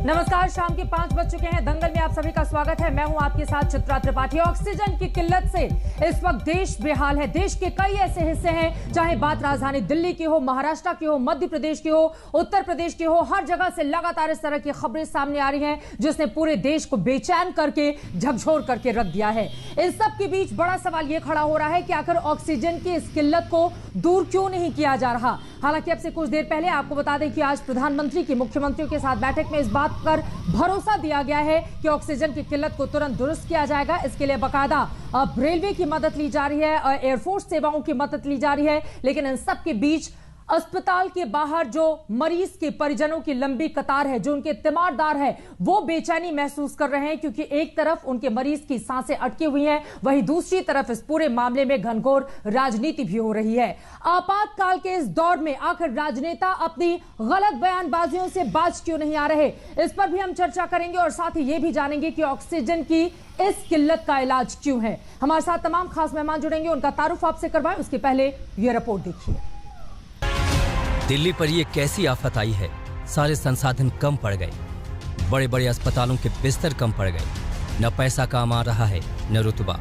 नमस्कार, शाम के 5 बज चुके हैं। दंगल में आप सभी का स्वागत है। मैं हूं आपके साथ चित्रा त्रिपाठी। ऑक्सीजन की किल्लत से इस वक्त देश बेहाल है। देश के कई ऐसे हिस्से हैं, चाहे बात राजधानी दिल्ली की हो, महाराष्ट्र की हो, मध्य प्रदेश की हो, उत्तर प्रदेश की हो, हर जगह से लगातार इस तरह की खबरें सामने आ रही हैं जिसने पूरे देश को बेचैन करके झकझोर करके रख दिया है। इस सब के बीच बड़ा सवाल यह खड़ा हो रहा है कि आखिर ऑक्सीजन की इस किल्लत को दूर क्यों नहीं किया जा रहा। हालांकि अब से कुछ देर पहले आपको बता दें कि आज प्रधानमंत्री की मुख्यमंत्रियों के साथ बैठक में इस बात पर भरोसा दिया गया है कि ऑक्सीजन की किल्लत को तुरंत दुरुस्त किया जाएगा। इसके लिए बाकायदा अब रेलवे की मदद ली जा रही है, एयरफोर्स सेवाओं की मदद ली जा रही है। लेकिन इन सब के बीच अस्पताल के बाहर जो मरीज के परिजनों की लंबी कतार है, जो उनके तीमारदार है, वो बेचैनी महसूस कर रहे हैं क्योंकि एक तरफ उनके मरीज की सांसें अटकी हुई हैं, वहीं दूसरी तरफ इस पूरे मामले में घनघोर राजनीति भी हो रही है। आपातकाल के इस दौर में आखिर राजनेता अपनी गलत बयानबाजियों से बाज क्यों नहीं आ रहे, इस पर भी हम चर्चा करेंगे और साथ ही ये भी जानेंगे कि ऑक्सीजन की इस किल्लत का इलाज क्यों है। हमारे साथ तमाम खास मेहमान जुड़ेंगे, उनका तारुफ आपसे करवाएं। उसके पहले ये रिपोर्ट देखिए। दिल्ली पर ये कैसी आफत आई है। सारे संसाधन कम पड़ गए, बड़े बड़े अस्पतालों के बिस्तर कम पड़ गए, न पैसा काम आ रहा है न रुतबा।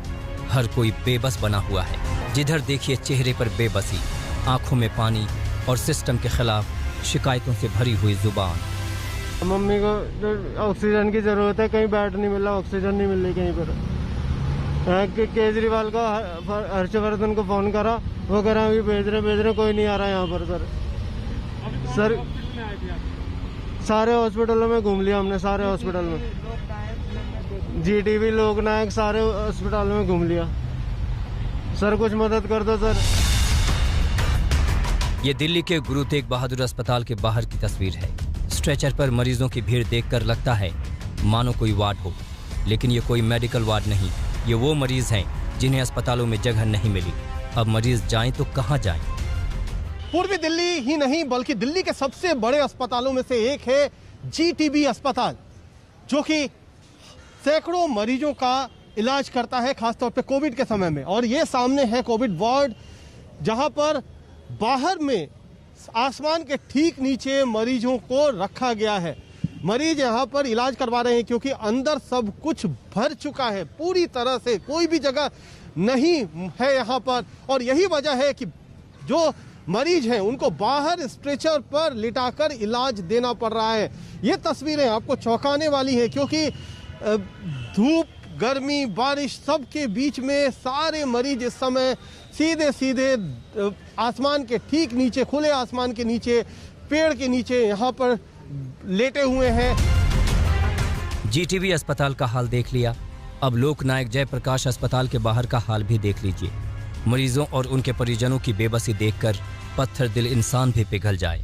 हर कोई बेबस बना हुआ है। जिधर देखिए चेहरे पर बेबसी, आंखों में पानी और सिस्टम के खिलाफ शिकायतों से भरी हुई जुबान। मम्मी को ऑक्सीजन की जरूरत है, कहीं बेड नहीं मिला, ऑक्सीजन नहीं मिल रही कहीं पर। केजरीवाल को, हर्षवर्धन को फोन करा, वो कह रहा अभी भेज रहे, कोई नहीं आ रहा यहाँ पर। सर सारे हॉस्पिटलों में घूम लिया हमने, सारे हॉस्पिटल में, जीटीबी, लोकनायक, सारे हॉस्पिटलों में घूम लिया। सर कुछ मदद कर दो सर। ये दिल्ली के गुरु तेग बहादुर अस्पताल के बाहर की तस्वीर है। स्ट्रेचर पर मरीजों की भीड़ देखकर लगता है मानो कोई वार्ड हो, लेकिन ये कोई मेडिकल वार्ड नहीं। ये वो मरीज हैं जिन्हें अस्पतालों में जगह नहीं मिली। अब मरीज जाएं तो कहां जाएं? पूर्वी दिल्ली ही नहीं बल्कि दिल्ली के सबसे बड़े अस्पतालों में से एक है जीटीबी अस्पताल, जो कि सैकड़ों मरीजों का इलाज करता है, खासतौर पे कोविड के समय में। और ये सामने है कोविड वार्ड, जहां पर बाहर में आसमान के ठीक नीचे मरीजों को रखा गया है। मरीज यहां पर इलाज करवा रहे हैं क्योंकि अंदर सब कुछ भर चुका है पूरी तरह से, कोई भी जगह नहीं है यहां पर। और यही वजह है कि जो मरीज हैं उनको बाहर स्ट्रेचर पर लिटाकर इलाज देना पड़ रहा है। ये तस्वीरें आपको चौंकाने वाली हैं क्योंकि धूप, गर्मी, बारिश सब के बीच में सारे मरीज इस समय सीधे सीधे आसमान के ठीक नीचे, खुले आसमान के नीचे, पेड़ के नीचे यहाँ पर लेटे हुए हैं। जीटीबी अस्पताल का हाल देख लिया, अब लोकनायक जयप्रकाश अस्पताल के बाहर का हाल भी देख लीजिए। मरीजों और उनके परिजनों की बेबसी देखकर पत्थर दिल इंसान भी पिघल जाए।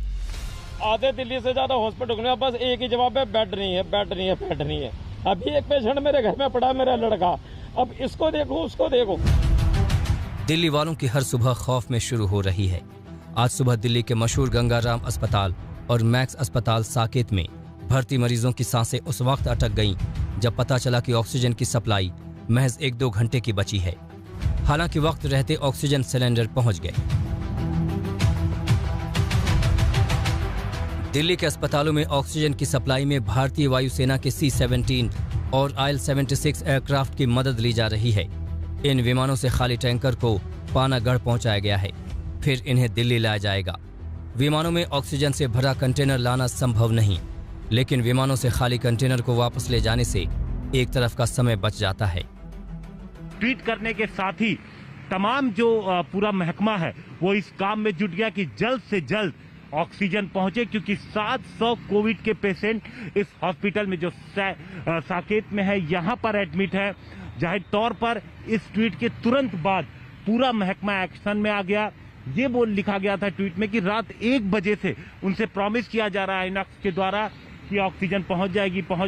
आधे दिल्ली से ज्यादा हॉस्पिटल में बस एक ही जवाब है, बेड नहीं है, बेड नहीं है, बेड नहीं है। अभी एक पेशेंट मेरे घर में पड़ा, मेरा लड़का, अब इसको देखो उसको देखो। दिल्ली वालों की हर सुबह खौफ में शुरू हो रही है। आज सुबह दिल्ली के मशहूर गंगाराम अस्पताल और मैक्स अस्पताल साकेत में भर्ती मरीजों की सांसें उस वक्त अटक गईं जब पता चला कि ऑक्सीजन की सप्लाई महज 1-2 घंटे की बची है। हालांकि वक्त रहते ऑक्सीजन सिलेंडर पहुंच गए। दिल्ली के अस्पतालों में ऑक्सीजन की सप्लाई में भारतीय वायुसेना के C-17 और IL-76 एयरक्राफ्ट की मदद ली जा रही है। इन विमानों से खाली टैंकर को पानागढ़ पहुंचाया गया है, फिर इन्हें दिल्ली लाया जाएगा। विमानों में ऑक्सीजन से भरा कंटेनर लाना संभव नहीं, लेकिन विमानों से खाली कंटेनर को वापस ले जाने से एक तरफ का समय बच जाता है। ट्वीट करने के साथ ही तमाम जो पूरा महकमा है वो इस काम में जुट गया कि जल्द से जल्द ऑक्सीजन पहुंचे, क्योंकि 700 कोविड के पेशेंट इस हॉस्पिटल में जो साकेत में है यहाँ पर एडमिट है। जाहिर तौर पर इस ट्वीट के तुरंत बाद पूरा महकमा एक्शन में आ गया। ये बोल लिखा गया था ट्वीट में कि रात 1 बजे से उनसे प्रॉमिस किया जा रहा है इनॉक्स के द्वारा कि ऑक्सीजन पहुंच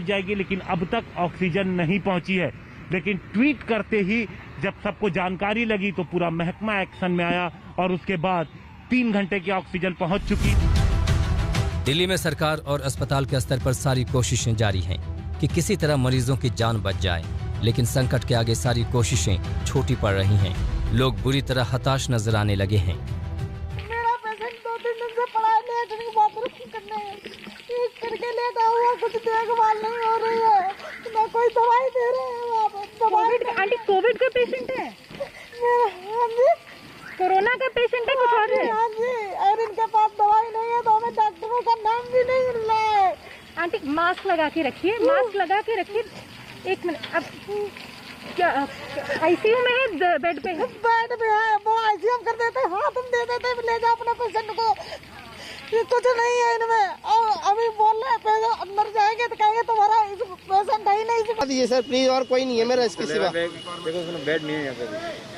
जाएगी, लेकिन अब तक ऑक्सीजन नहीं पहुंची है। लेकिन ट्वीट करते ही जब सबको जानकारी लगी तो पूरा महकमा एक्शन में आया और उसके बाद 3 घंटे की ऑक्सीजन पहुंच चुकी। दिल्ली में सरकार और अस्पताल के स्तर पर सारी कोशिशें जारी हैं कि किसी तरह मरीजों की जान बच जाए, लेकिन संकट के आगे सारी कोशिशें छोटी पड़ रही हैं। लोग बुरी तरह हताश नजर आने लगे हैं। मेरा पेशेंट 2-3 दिन से पड़ा है, लेटरिन बाथरूम करने करके लेटा हुआ, कुछ देखभाल आंटी मास्क लगा के रखिए, मास्क लगा के रखिए। एक मिनट, अब क्या आईसीयू में है? बेड पे है? बेड पे है, वो आईसीयू कर देते, हाथ हम दे देते, ले जा अपने पेशेंट को, ये कुछ नहीं है इनमें। और अभी बोल रहे हैं अंदर जाएंगे तो कहेंगे तुम्हारा पेशेंट है ही नहीं। दिए सर प्लीज, और कोई नहीं है मेरा इसके सिवा। देखो बेड नहीं है यहाँ पे,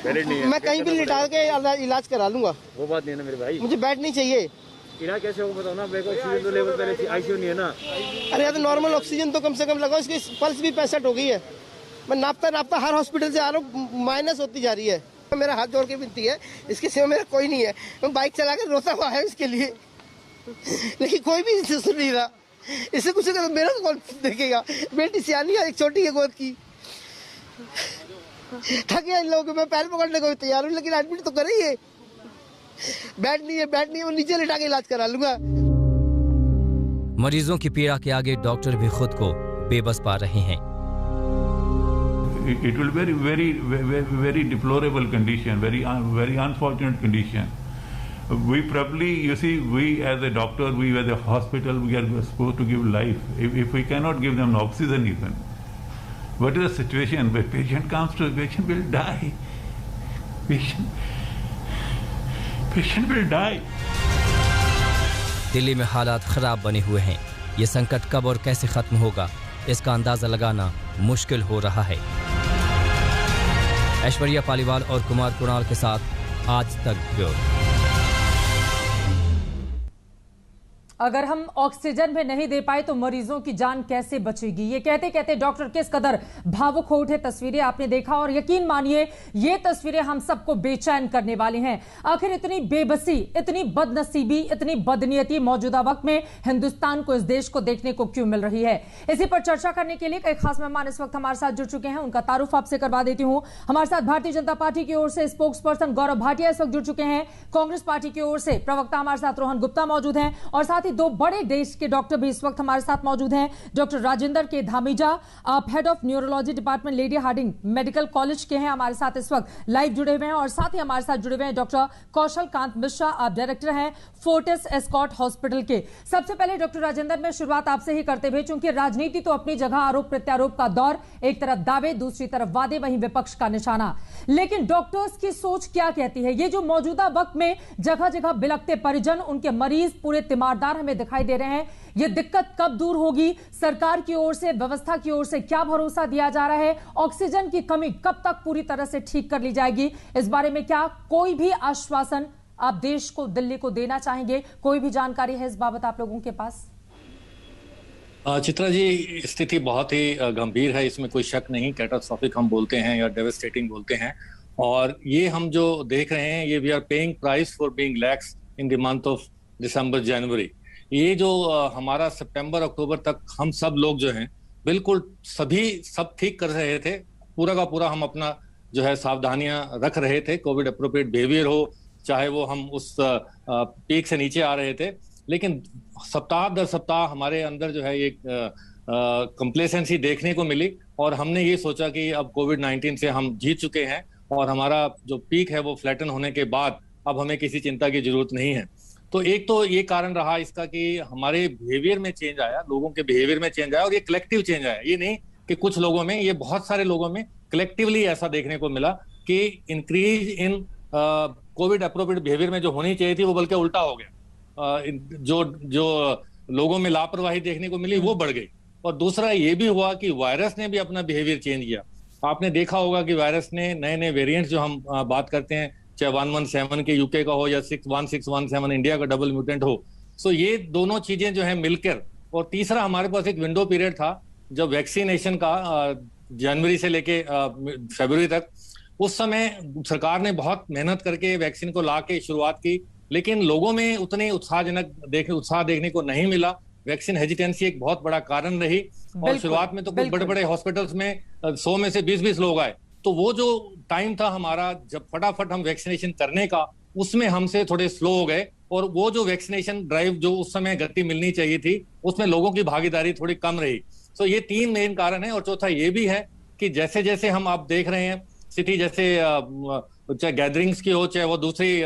बेड नहीं है। मैं कहीं भी लिटा के इलाज करा लूंगा, वो बात नहीं है ना मेरे भाई। मुझे बेड नहीं चाहिए। इलाज कैसे होगा बताओ ना, ऑक्सीजन तो लेवल पहले आईसीयू नहीं है ना। अरे यार तो नॉर्मल ऑक्सीजन तो कम से कम लगाओ, इसकी पल्स भी 65 हो गई है। मैं नापता हर हॉस्पिटल से आ रहा हूँ, माइनस होती जा रही है। मेरा हाथ जोड़ के विनती है, इसके सिवा मेरा कोई नहीं है। मैं बाइक चला के रोता हुआ है इसके लिए, लेकिन कोई भी सुन नहीं रहा। इससे कुछ तो मेरा तो कौन देखेगा? बेटी सियानी है, एक छोटी है गोद की, थक गया इन लोगों को। मैं पैर पकड़ने को तैयार हूँ, लेकिन एडमिट तो कर ही है। बेड नहीं है, वो नीचे लिटा के इलाज करा लूंगा। मरीजों की पीड़ा के आगे डॉक्टर भी खुद को बेबस पा रहे हैं। It will be very deplorable condition, very unfortunate condition. We probably, you see, we as a doctor, we as a hospital, we are supposed to give life. If we cannot give them oxygen even, what is the situation? When patient comes to, patient will die. Patient will die. Delhi में हालात खराब बने हुए हैं। ये संकट कब और कैसे खत्म होगा, इसका अंदाजा लगाना मुश्किल हो रहा है। ऐश्वर्या पालीवाल और कुमार कुणाल के साथ आज तक ब्यूरो। अगर हम ऑक्सीजन भी नहीं दे पाए तो मरीजों की जान कैसे बचेगी? ये कहते कहते डॉक्टर किस कदर भावुक हो उठे, तस्वीरें आपने देखा। और यकीन मानिए ये तस्वीरें हम सबको बेचैन करने वाली हैं। आखिर इतनी बेबसी, इतनी बदनसीबी, इतनी बदनीयती मौजूदा वक्त में हिंदुस्तान को, इस देश को देखने को क्यों मिल रही है? इसी पर चर्चा करने के लिए कई खास मेहमान इस वक्त हमारे साथ जुड़ चुके हैं। उनका तारुफ आपसे करवा देती हूं। हमारे साथ भारतीय जनता पार्टी की ओर से स्पोक्स पर्सन गौरव भाटिया इस वक्त जुड़ चुके हैं। कांग्रेस पार्टी की ओर से प्रवक्ता हमारे साथ रोहन गुप्ता मौजूद हैं। और साथ दो बड़े देश के डॉक्टर भी इस वक्त हमारे साथ मौजूद हैं। डॉक्टर राजेंद्र के धामीजा, आप head of neurology department Lady Hardinge Medical College के हैं, हमारे साथ इस वक्त लाइव जुड़े हुए हैं। और साथ ही हमारे साथ जुड़े हुए हैं डॉक्टर कौशल कांत मिश्रा, आप डायरेक्टर हैं फोर्टिस एस्कॉट हॉस्पिटल के। सबसे पहले डॉक्टर राजेंद्र, में शुरुआत आपसे ही करते हुए, चूंकि राजनीति तो अपनी जगह, आरोप प्रत्यारोप का दौर, एक तरफ दावे, दूसरी तरफ वादे, वहीं विपक्ष का निशाना, लेकिन डॉक्टर्स की सोच क्या कहती है? ये जो मौजूदा वक्त में जगह जगह बिलखते परिजन, उनके मरीज पूरे तीमारदार हमें दिखाई दे रहे हैं। ये दिक्कत कब दूर होगी? सरकार की ओर से, व्यवस्था की ओर से क्या भरोसा दिया जा रहा है? ऑक्सीजन की कमी कब तक पूरी तरह से ठीक कर ली जाएगी? इस बारे में क्या कोई भी आश्वासन आप देश को, दिल्ली को देना चाहेंगे? कोई भी जानकारी है इस बाबत आप लोगों के पास? चित्रा जी, स्थिति बहुत ही गंभीर है, इसमें कोई शक नहीं। कैटास्ट्रोफिक हम बोलते हैं या डेवास्टेटिंग बोलते हैं। और ये हम जो देख रहे हैं, ये we are paying price for being lax in the month of December January. ये जो हमारा सितंबर अक्टूबर तक हम सब लोग जो हैं बिल्कुल सब ठीक कर रहे थे, पूरा का पूरा हम अपना जो है सावधानियां रख रहे थे, कोविड अप्रोप्रिएट बिहेवियर हो, चाहे वो हम उस पीक से नीचे आ रहे थे। लेकिन सप्ताह दर सप्ताह हमारे अंदर जो है एक कंप्लेसेंसी देखने को मिली और हमने ये सोचा कि अब कोविड-19 से हम जीत चुके हैं और हमारा जो पीक है वो फ्लैटन होने के बाद अब हमें किसी चिंता की जरूरत नहीं है। तो एक तो ये कारण रहा इसका कि हमारे बिहेवियर में चेंज आया, लोगों के बिहेवियर में चेंज आया और ये कलेक्टिव चेंज आया। ये नहीं कि कुछ लोगों में, ये बहुत सारे लोगों में कलेक्टिवली ऐसा देखने को मिला कि increase in Covid appropriate behaviour में जो होनी चाहिए थी वो बल्कि उल्टा हो गया। जो लोगों में लापरवाही देखने को मिली वो बढ़ गई। और दूसरा ये भी हुआ कि वायरस ने भी अपना बिहेवियर चेंज किया। आपने देखा होगा कि वायरस ने नए नए वेरिएंट्स जो हम बात करते हैं, चाहे 117 के यूके का हो या 1617 इंडिया का डबल म्यूटेंट हो, सो ये दोनों चीजें जो है मिलकर। और तीसरा हमारे पास एक विंडो पीरियड था जब वैक्सीनेशन का जनवरी से लेके फरवरी तक, उस समय सरकार ने बहुत मेहनत करके वैक्सीन को ला के शुरुआत की, लेकिन लोगों में उतने उत्साह देखने को नहीं मिला। वैक्सीन हेजिटेंसी एक बहुत बड़ा कारण रही और शुरुआत में तो कुछ बड़े बड़े हॉस्पिटल्स में 100 में से 20-20 लोग आए। तो वो जो टाइम था हमारा जब फटाफट हम वैक्सीनेशन करने का, उसमें हमसे थोड़े स्लो हो गए और वो जो वैक्सीनेशन ड्राइव जो उस समय गति मिलनी चाहिए थी उसमें लोगों की भागीदारी थोड़ी कम रही। सो ये 3 मेन कारण है। और चौथा ये भी है कि जैसे जैसे हम आप देख रहे हैं सिटी, जैसे चाहे गैदरिंग्स की हो, चाहे वो दूसरी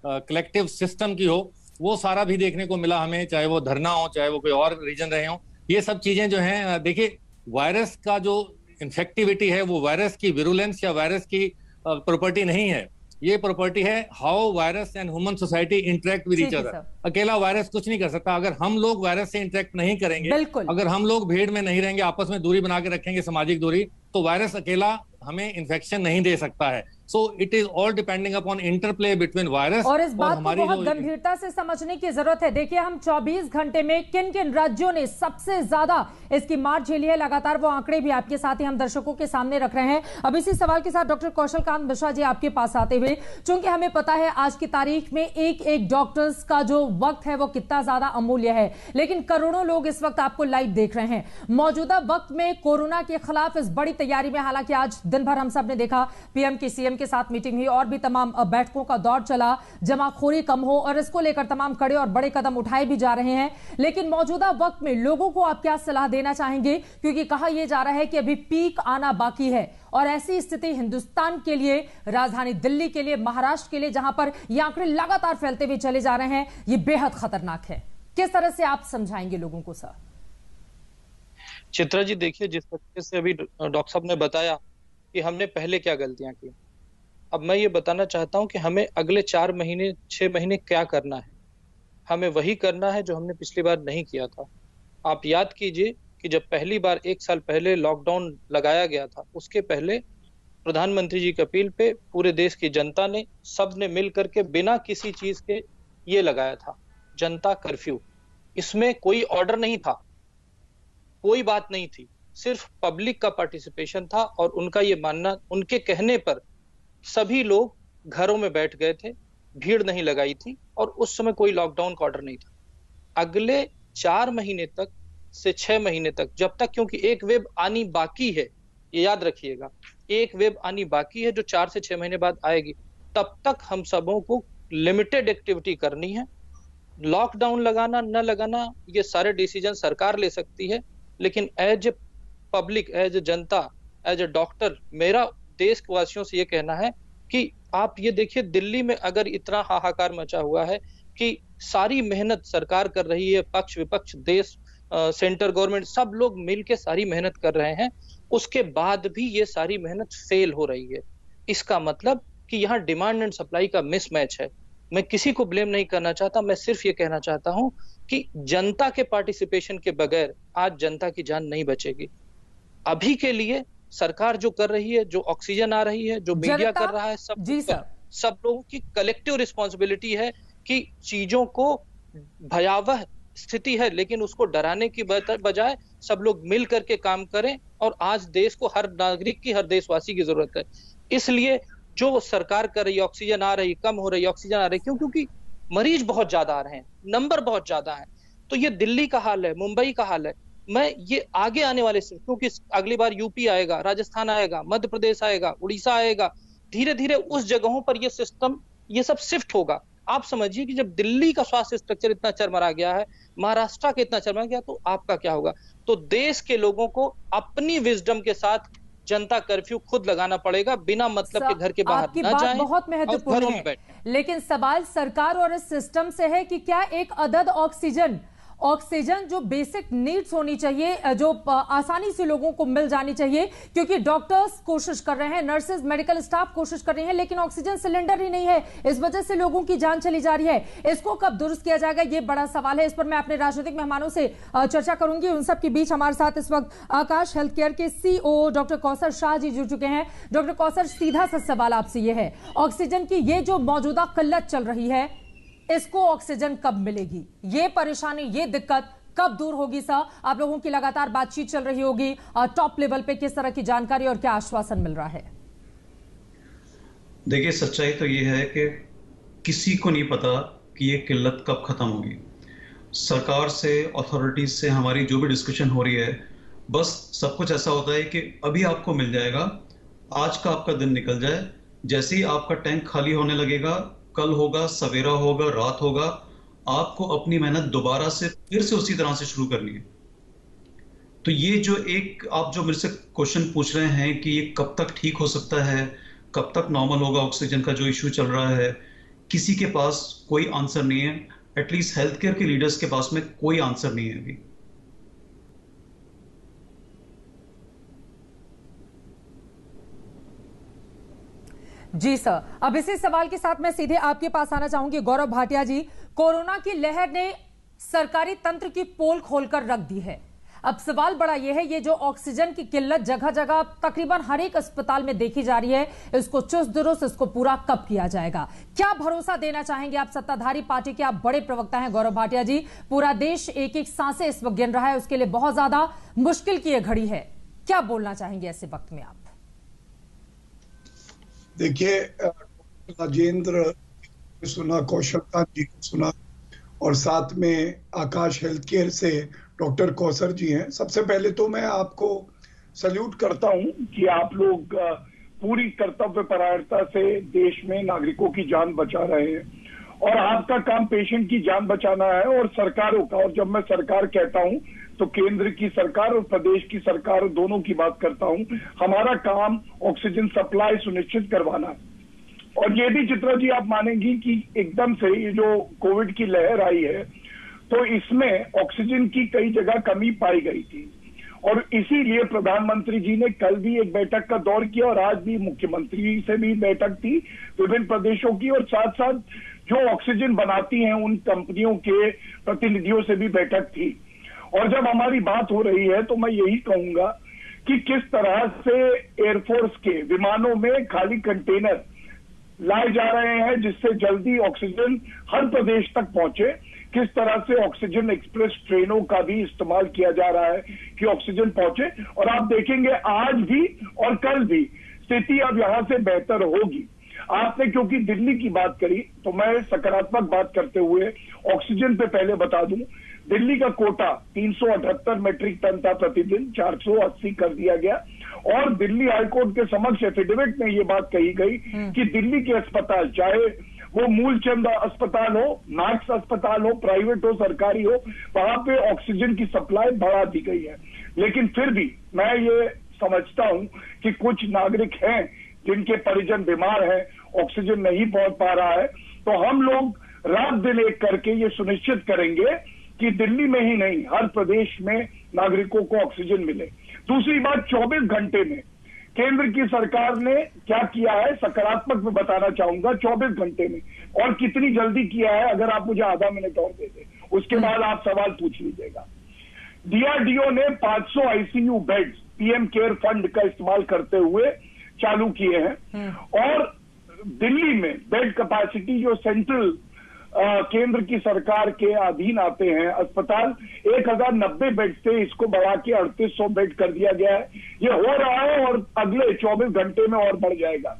कलेक्टिव सिस्टम की हो, वो सारा भी देखने को मिला हमें, चाहे वो धरना हो, चाहे वो कोई और रीजन रहे हो। ये सब चीजें जो हैं, देखिए वायरस का जो इन्फेक्टिविटी है वो वायरस की विरुलेंस या वायरस की प्रॉपर्टी नहीं है, ये प्रॉपर्टी है how virus and human society interact with each other. अकेला वायरस कुछ नहीं कर सकता। अगर हम लोग वायरस से इंटरेक्ट नहीं करेंगे, अगर हम लोग भीड़ में नहीं रहेंगे, आपस में दूरी बना के रखेंगे, सामाजिक दूरी, तो वायरस अकेला हमें इन्फेक्शन नहीं दे सकता है। So it is all depending upon interplay between virus और इस बात को बहुत गंभीरता से समझने की जरूरत है। देखिए हम 24 घंटे में किन किन राज्यों ने सबसे ज्यादा इसकी मार झेली है, लगातार वो आंकड़े भी आपके साथ ही हम दर्शकों के सामने रख रहे हैं। अब इसी सवाल के साथ डॉक्टर कौशल कांत मिश्रा जी आपके पास आते हुए, चूंकि हमें पता है आज की तारीख में एक एक डॉक्टर्स का जो वक्त है वो कितना ज्यादा अमूल्य है, लेकिन करोड़ों लोग इस वक्त आपको लाइव देख रहे हैं। मौजूदा वक्त में कोरोना के खिलाफ इस बड़ी तैयारी में, हालांकि आज दिन भर हम सब ने देखा पीएम की सीएम के साथ मीटिंग हुई और भी तमाम बैठकों का दौर चला, जमाखोरी कम हो और इसको लेकर तमाम कड़े और बड़े कदम उठाए भी जा रहे हैं, लेकिन मौजूदा वक्त में लोगों को आप क्या सलाह देना चाहेंगे? क्योंकि कहा यह जा रहा है कि अभी पीक आना बाकी है और ऐसी स्थिति हिंदुस्तान के लिए, राजधानी दिल्ली के लिए, महाराष्ट्र के लिए, जहां पर ये आंकड़े लगातार फैलते हुए चले जा रहे हैं, ये बेहद खतरनाक है। किस तरह से आप समझाएंगे लोगों को सर? चित्रा जी देखिए, जिस तरीके से अभी डॉक्टर साहब ने बताया कि हमने पहले क्या गलतियां की, अब मैं ये बताना चाहता हूं कि हमें अगले 4 महीने 6 महीने क्या करना है। हमें वही करना है जो हमने पिछली बार नहीं किया था। आप याद कीजिए कि जब पहली बार 1 साल पहले लॉकडाउन लगाया गया था, उसके पहले प्रधानमंत्री जी की अपील पे पूरे देश की जनता ने, सबने मिल करके बिना किसी चीज के ये लगाया था, जनता कर्फ्यू। इसमें कोई ऑर्डर नहीं था, कोई बात नहीं थी, सिर्फ पब्लिक का पार्टिसिपेशन था और उनका ये मानना, उनके कहने पर सभी लोग घरों में बैठ गए थे, भीड़ नहीं लगाई थी और उस समय कोई लॉकडाउन का ऑर्डर नहीं था। अगले 4 महीने तक से 6 महीने तक, जब तक, क्योंकि एक वेव आनी बाकी है, ये याद रखिएगा, एक वेव आनी बाकी है जो 4 से 6 महीने बाद आएगी, तब तक हम सबों को लिमिटेड एक्टिविटी करनी है। लॉकडाउन लगाना न लगाना ये सारे डिसीजन सरकार ले सकती है, लेकिन as a public, as a जनता, एज ए डॉक्टर, मेरा देशवासियों से ये कहना है कि आप ये देखिए, दिल्ली में अगर इतना हाहाकार मचा हुआ है कि सारी मेहनत सरकार कर रही है, पक्ष विपक्ष, देश, सेंटर गवर्नमेंट, सब लोग मिलके सारी मेहनत कर रहे हैं, उसके बाद भी ये सारी मेहनत फेल हो रही है। इसका मतलब कि यहाँ डिमांड एंड सप्लाई का मिसमैच है। मैं किसी को ब्लेम नहीं करना चाहता, मैं सिर्फ ये कहना चाहता हूं कि जनता के पार्टिसिपेशन के बगैर आज जनता की जान नहीं बचेगी। अभी के लिए सरकार जो कर रही है, जो ऑक्सीजन आ रही है, जो मीडिया कर रहा है, सब लोगों की कलेक्टिव रिस्पॉन्सिबिलिटी है कि चीजों को, भयावह स्थिति है लेकिन उसको डराने की बजाय सब लोग मिल करके काम करें। और आज देश को, हर नागरिक की, हर देशवासी की जरूरत है। इसलिए जो सरकार कर रही है, ऑक्सीजन आ रही, कम हो रही, ऑक्सीजन आ रही, क्यों? क्योंकि मरीज बहुत ज्यादा आ रहे हैं, नंबर बहुत ज्यादा है। तो ये दिल्ली का हाल है, मुंबई का हाल है। मैं ये आगे आने वाले, क्योंकि अगली बार यूपी आएगा, राजस्थान आएगा, मध्य प्रदेश आएगा, उड़ीसा आएगा, धीरे धीरे उस जगहों पर ये सिस्टम, ये सब शिफ्ट होगा। आप समझिए कि जब दिल्ली का स्वास्थ्य स्ट्रक्चर इतना चरमरा गया है, महाराष्ट्र का इतना चरमरा गया, तो आपका क्या होगा? तो देश के लोगों को अपनी विजडम के साथ जनता कर्फ्यू खुद लगाना पड़ेगा, बिना मतलब के घर के बाहर न जाएं, बहुत महत्वपूर्ण है। लेकिन सवाल सरकार और इस सिस्टम से है कि क्या एक अदद ऑक्सीजन जो बेसिक नीड्स होनी चाहिए, जो आसानी से लोगों को मिल जानी चाहिए, क्योंकि डॉक्टर्स कोशिश कर रहे हैं, नर्सेज, मेडिकल स्टाफ कोशिश कर रही हैं, लेकिन ऑक्सीजन सिलेंडर ही नहीं है, इस वजह से लोगों की जान चली जा रही है। इसको कब दुरुस्त किया जाएगा, ये बड़ा सवाल है। इस पर मैं अपने राजनीतिक मेहमानों से चर्चा करूंगी। उन सब के बीच हमारे साथ इस वक्त आकाश हेल्थ केयर के सीईओ डॉक्टर कौसर शाह जी जुड़ चुके हैं। डॉक्टर कौसर, सीधा सा सवाल आपसे ये है, ऑक्सीजन की ये जो मौजूदा किल्लत चल रही है, इसको ऑक्सीजन कब मिलेगी? ये परेशानी, ये दिक्कत कब दूर होगी सर? आप लोगों की लगातार बातचीत चल रही होगी, टॉप लेवल पे किस तरह की जानकारी और क्या आश्वासन मिल रहा है? देखिए, सच्चाई तो ये है कि किसी को नहीं पता कि ये किल्लत कब खत्म होगी। सरकार से, अथॉरिटीज से हमारी जो भी डिस्कशन हो रही है, बस सब कुछ ऐसा होता है कि अभी आपको मिल जाएगा, आज का आपका दिन निकल जाए, जैसे ही आपका टैंक खाली होने लगेगा, कल होगा, सवेरा होगा, रात होगा, आपको अपनी मेहनत दोबारा से फिर से उसी तरह से शुरू करनी है। तो ये जो एक आप जो मेरे से क्वेश्चन पूछ रहे हैं कि ये कब तक ठीक हो सकता है, कब तक नॉर्मल होगा ऑक्सीजन का जो इश्यू चल रहा है, किसी के पास कोई आंसर नहीं है। एटलीस्ट हेल्थ केयर के लीडर्स के पास में कोई आंसर नहीं है अभी। जी सर, अब इसी सवाल के साथ मैं सीधे आपके पास आना चाहूंगी गौरव भाटिया जी। कोरोना की लहर ने सरकारी तंत्र की पोल खोलकर रख दी है। अब सवाल बड़ा यह है, ये जो ऑक्सीजन की किल्लत जगह जगह तकरीबन हर एक अस्पताल में देखी जा रही है, इसको चुस्त दुरुस्त इसको पूरा कब किया जाएगा? क्या भरोसा देना चाहेंगे आप? सत्ताधारी पार्टी के आप बड़े प्रवक्ता हैं गौरव भाटिया जी। पूरा देश एक एक सांसें इस वक्त गिन रहा है, उसके लिए बहुत ज्यादा मुश्किल की यह घड़ी है। क्या बोलना चाहेंगे ऐसे वक्त में आप? देखिए, राजेंद्र सुना, कौशल जी को सुना, और साथ में आकाश हेल्थ केयर से डॉक्टर कौसर जी हैं। सबसे पहले तो मैं आपको सल्यूट करता हूं कि आप लोग पूरी कर्तव्यपरायणता से देश में नागरिकों की जान बचा रहे हैं, और आपका काम पेशेंट की जान बचाना है और सरकारों का। और जब मैं सरकार कहता हूं तो केंद्र की सरकार और प्रदेश की सरकार दोनों की बात करता हूं। हमारा काम ऑक्सीजन सप्लाई सुनिश्चित करवाना है। और ये भी चित्रा जी आप मानेंगी कि एकदम से ये जो कोविड की लहर आई है तो इसमें ऑक्सीजन की कई जगह कमी पाई गई थी, और इसीलिए प्रधानमंत्री जी ने कल भी एक बैठक का दौर किया और आज भी मुख्यमंत्री से भी बैठक थी विभिन्न प्रदेशों की, और साथ साथ जो ऑक्सीजन बनाती हैं उन कंपनियों के प्रतिनिधियों से भी बैठक थी। और जब हमारी बात हो रही है तो मैं यही कहूंगा कि किस तरह से एयरफोर्स के विमानों में खाली कंटेनर लाए जा रहे हैं जिससे जल्दी ऑक्सीजन हर प्रदेश तक पहुंचे, किस तरह से ऑक्सीजन एक्सप्रेस ट्रेनों का भी इस्तेमाल किया जा रहा है कि ऑक्सीजन पहुंचे। और आप देखेंगे आज भी और कल भी स्थिति अब यहां से बेहतर होगी। आपने क्योंकि दिल्ली की बात करी तो मैं सकारात्मक बात करते हुए ऑक्सीजन पे पहले बता दूं, दिल्ली का कोटा 378 मेट्रिक टन था प्रतिदिन, 480 कर दिया गया। और दिल्ली हाईकोर्ट के समक्ष एफिडेविट में ये बात कही गई कि दिल्ली के अस्पताल, चाहे वो मूलचंद अस्पताल हो, मैक्स अस्पताल हो, प्राइवेट हो, सरकारी हो, वहां पे ऑक्सीजन की सप्लाई बढ़ा दी गई है। लेकिन फिर भी मैं ये समझता हूं कि कुछ नागरिक हैं जिनके परिजन बीमार हैं, ऑक्सीजन नहीं पहुंच पा रहा है, तो हम लोग रात दिन एक करके ये सुनिश्चित करेंगे कि दिल्ली में ही नहीं हर प्रदेश में नागरिकों को ऑक्सीजन मिले। दूसरी बात, 24 घंटे में केंद्र की सरकार ने क्या किया है सकारात्मक में बताना चाहूंगा। 24 घंटे में और कितनी जल्दी किया है, अगर आप मुझे आधा मिनट और दे दें, उसके बाद आप सवाल पूछ लीजिएगा। डीआरडीओ ने 500 ICU beds PM care fund का इस्तेमाल करते हुए चालू किए हैं, और दिल्ली में बेड कैपेसिटी जो सेंट्रल केंद्र की सरकार के अधीन आते हैं अस्पताल, 1090 बेड से इसको बढ़ा के 3800 बेड कर दिया गया है। ये हो रहा है और अगले 24 घंटे में और बढ़ जाएगा।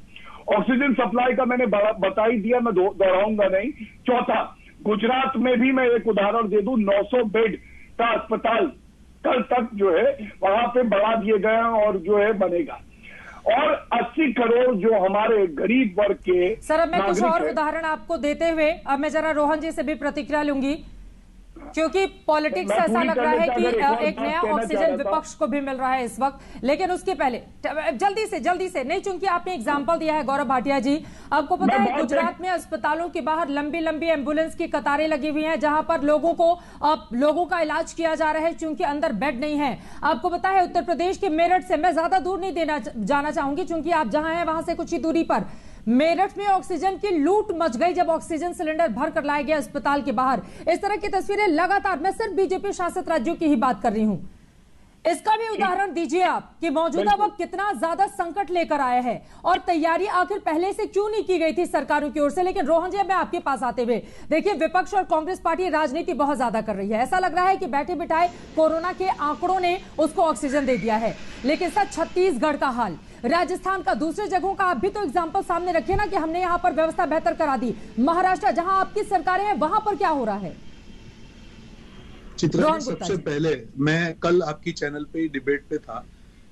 ऑक्सीजन सप्लाई का मैंने बता ही दिया, मैं दोहराऊंगा नहीं। चौथा, गुजरात में भी मैं एक उदाहरण दे दूं, 900 बेड का अस्पताल कल तक जो है वहां पे बढ़ा दिए गए हैं और जो है बनेगा। और 80 करोड़ जो हमारे गरीब वर्ग के सर, अब मैं कुछ और उदाहरण आपको देते हुए अब मैं जरा रोहन जी से भी प्रतिक्रिया लूंगी, क्योंकि पॉलिटिक्स ऐसा लग रहा है कि एक नया ऑक्सीजन विपक्ष को भी मिल रहा है इस वक्त। लेकिन उसके पहले जल्दी से नहीं, चूंकि आपने एग्जांपल दिया है गौरव भाटिया जी, आपको पता है गुजरात में अस्पतालों के बाहर लंबी लंबी एम्बुलेंस की कतारें लगी हुई हैं, जहां पर लोगों का इलाज किया जा रहा है क्योंकि अंदर बेड नहीं है। आपको पता है उत्तर प्रदेश के मेरठ से, मैं ज्यादा दूर नहीं जाना चाहूंगी क्योंकि आप जहां हैं वहां से कुछ ही दूरी पर, मेरठ में ऑक्सीजन की लूट मच गई जब ऑक्सीजन सिलेंडर भर कर लाया गया अस्पताल के बाहर। इस तरह की तस्वीरें लगातार, मैं सिर्फ बीजेपी शासित राज्यों की ही बात कर रही हूं। इसका भी उदाहरण दीजिए आप कि मौजूदा वक्त कितना ज्यादा संकट लेकर आया है और तैयारी आखिर पहले से क्यों नहीं की गई थी सरकारों की ओर से। लेकिन रोहन जी, मैं आपके पास आते हुए, देखिए विपक्ष और कांग्रेस पार्टी राजनीति बहुत ज्यादा कर रही है। ऐसा लग रहा है कि बैठे बिठाए कोरोना के आंकड़ों ने उसको ऑक्सीजन दे दिया है। लेकिन सर, छत्तीसगढ़ का हाल, राजस्थान का, दूसरे जगहों का आप भी तो एग्जाम्पल सामने रखे ना कि हमने यहां पर व्यवस्था बेहतर करा दी। महाराष्ट्र, जहां आपकी सरकारें हैं, वहां पर क्या हो रहा है? चित्रा, सबसे पहले मैं कल आपकी चैनल पे डिबेट पे था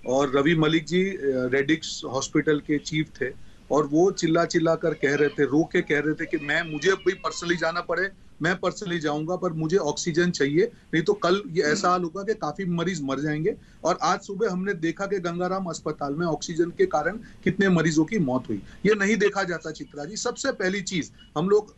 और रवि मलिक जी रेडिक्स हॉस्पिटल के चीफ थे और वो चिल्ला कर कह रहे थे, रो के कह रहे थे कि मुझे भी पर्सनली जाना पड़े, मैं पर्सनली जाऊंगा, पर मुझे ऑक्सीजन चाहिए, नहीं तो कल ये ऐसा हाल होगा कि काफी मरीज मर जाएंगे। और आज सुबह हमने देखा कि गंगाराम अस्पताल में ऑक्सीजन के कारण कितने मरीजों की मौत हुई। ये नहीं देखा जाता चित्रा जी। सबसे पहली चीज, हम लोग